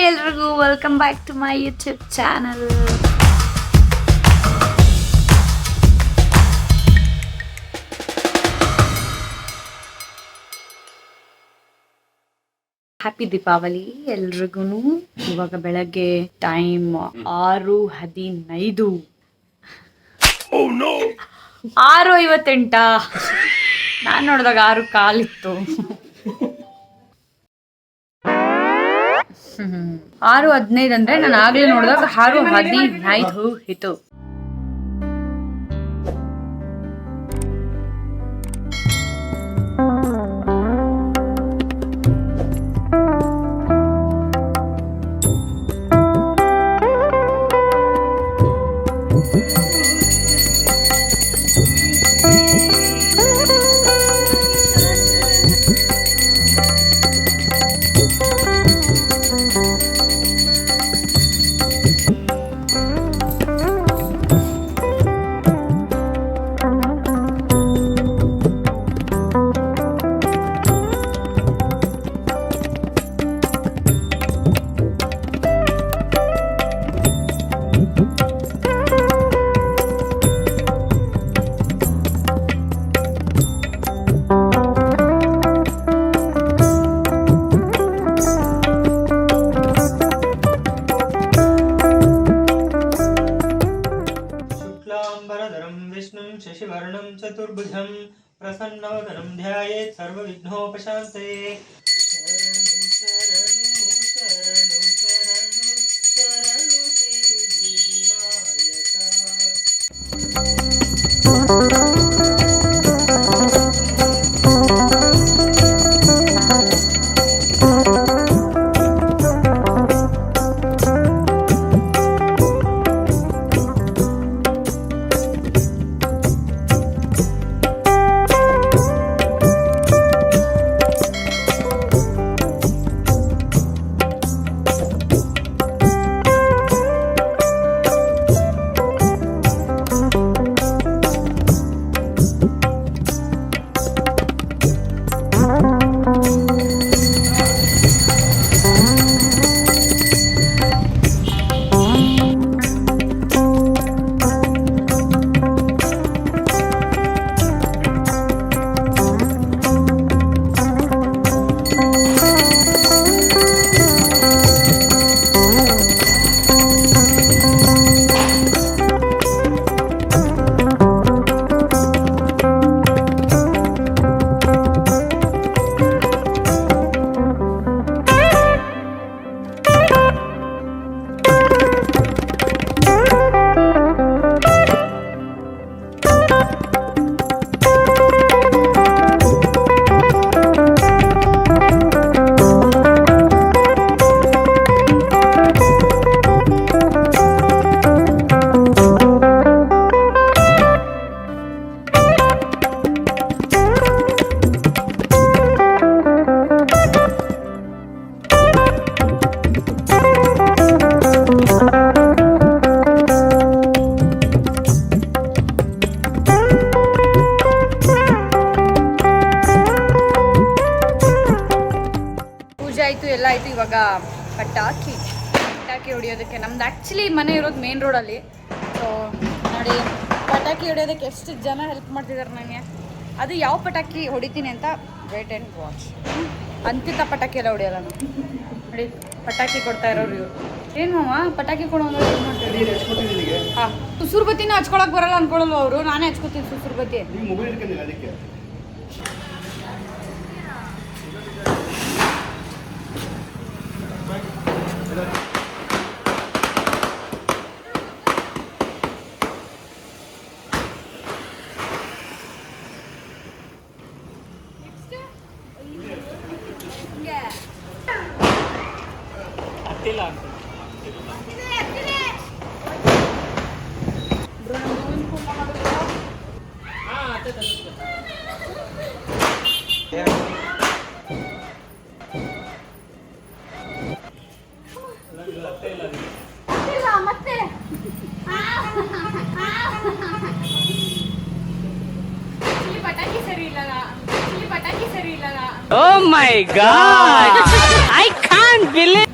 ಎಲ್ರಿಗೂ welcome back to my YouTube channel. Happy Deepavali ಎಲ್ರಿಗೂ. ಇವಾಗ ಬೆಳಗ್ಗೆ ಟೈಮ್ 6:15, 6:58. ನಾನು ನೋಡಿದಾಗ 6:15 6:15 ಅಂದ್ರೆ ನಾನು ಆಗ್ಲೇ ನೋಡಿದಾಗ 6:15 ಇತ್ತು. विष्णुं शशिवर्णं चतुर्भुजं प्रसन्नवदनं ध्यायेत् सर्वविघ्नोपशान्तये। शरणु शरणु शरणु शरणु शरणु सिद्धिविनायक। ಆಯಿತು, ಎಲ್ಲ ಆಯಿತು. ಇವಾಗ ಪಟಾಕಿ ಹೊಡಿಯೋದಕ್ಕೆ ನಮ್ದು ಆ್ಯಕ್ಚುಲಿ ಮನೆ ಇರೋದು ಮೇನ್ ರೋಡಲ್ಲಿ. ಸೊ ನೋಡಿ, ಪಟಾಕಿ ಹೊಡಿಯೋದಕ್ಕೆ ಎಷ್ಟು ಜನ ಹೆಲ್ಪ್ ಮಾಡ್ತಿದ್ದಾರೆ ನನಗೆ. ಅದು ಯಾವ ಪಟಾಕಿ ಹೊಡಿತೀನಿ ಅಂತ ವೇಟ್ ಆ್ಯಂಡ್ ವಾಚ್. ಅಂತಿಂಥ ಪಟಾಕಿ ಎಲ್ಲ ಹೊಡಿಯೋಲ್ಲ ನಾನು. ನೋಡಿ, ಪಟಾಕಿ ಕೊಡ್ತಾ ಇರೋರು ಇವರು. ಏನು ಮಾವ ಪಟಾಕಿ ಕೊಡೋದು ಮಾಡ್ತೀವಿ. ಹಾಂ, ಸುಸುರು ಬತ್ತಿನ ಹಚ್ಕೊಳಕ್ಕೆ ಬರಲ್ಲ ಅಂದ್ಕೊಳ್ಳಲ್ವ ಅವರು. ನಾನೇ ಹಚ್ಕೊತೀನಿ ಸುಸುರು ಬತ್ತಿ. ಮತ್ತೆ Oh my God! I can't believe.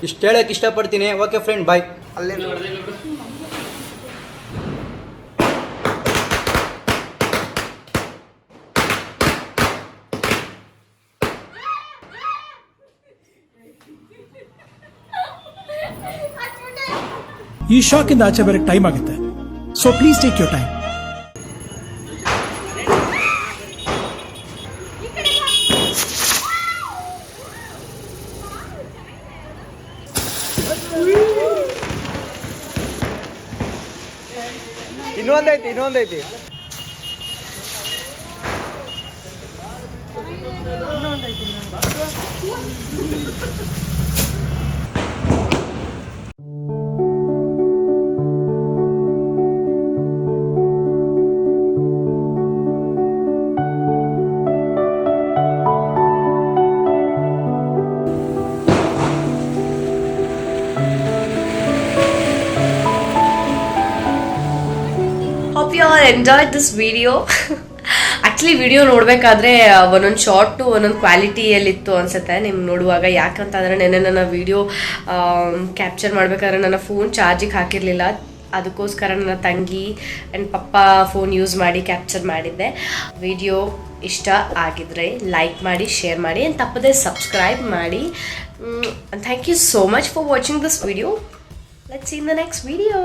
ಇಷ್ಟು ಹೇಳಕ್ಕೆ ಇಷ್ಟಪಡ್ತೀನಿ. Okay friend, bye. ಅಲ್ಲೇ ಈ ಶಾಕಿಂದ ಆಚೆ ಬರೋಕ್ಕೆ ಟೈಮ್ ಆಗುತ್ತೆ. So please take your time. ಇನ್ನೊಂದೈತಿ Hope you all enjoyed this video. Actually video ನೋಡಬೇಕಾದ್ರೆ ಒಂದೊಂದು ಶಾರ್ಟು ಒಂದೊಂದು ಕ್ವಾಲಿಟಿಯಲ್ಲಿತ್ತು ಅನಿಸುತ್ತೆ ನಿಮ್ಗೆ ನೋಡುವಾಗ. ಯಾಕಂತಂದರೆ ನೆನ್ನೆ ನನ್ನ ವಿಡಿಯೋ ಕ್ಯಾಪ್ಚರ್ ಮಾಡಬೇಕಾದ್ರೆ ನನ್ನ ಫೋನ್ ಚಾರ್ಜಿಗೆ ಹಾಕಿರಲಿಲ್ಲ. ಅದಕ್ಕೋಸ್ಕರ ನನ್ನ ತಂಗಿ ಆ್ಯಂಡ್ ಪಪ್ಪ ಫೋನ್ ಯೂಸ್ ಮಾಡಿ ಕ್ಯಾಪ್ಚರ್ ಮಾಡಿದ್ದೆ. ವಿಡಿಯೋ ಇಷ್ಟ ಆಗಿದ್ರೆ ಲೈಕ್ ಮಾಡಿ, ಶೇರ್ ಮಾಡಿ ಆ್ಯಂಡ್ ತಪ್ಪದೆ ಸಬ್ಸ್ಕ್ರೈಬ್ ಮಾಡಿ. Thank you so much for watching this video. Let's see in the next video.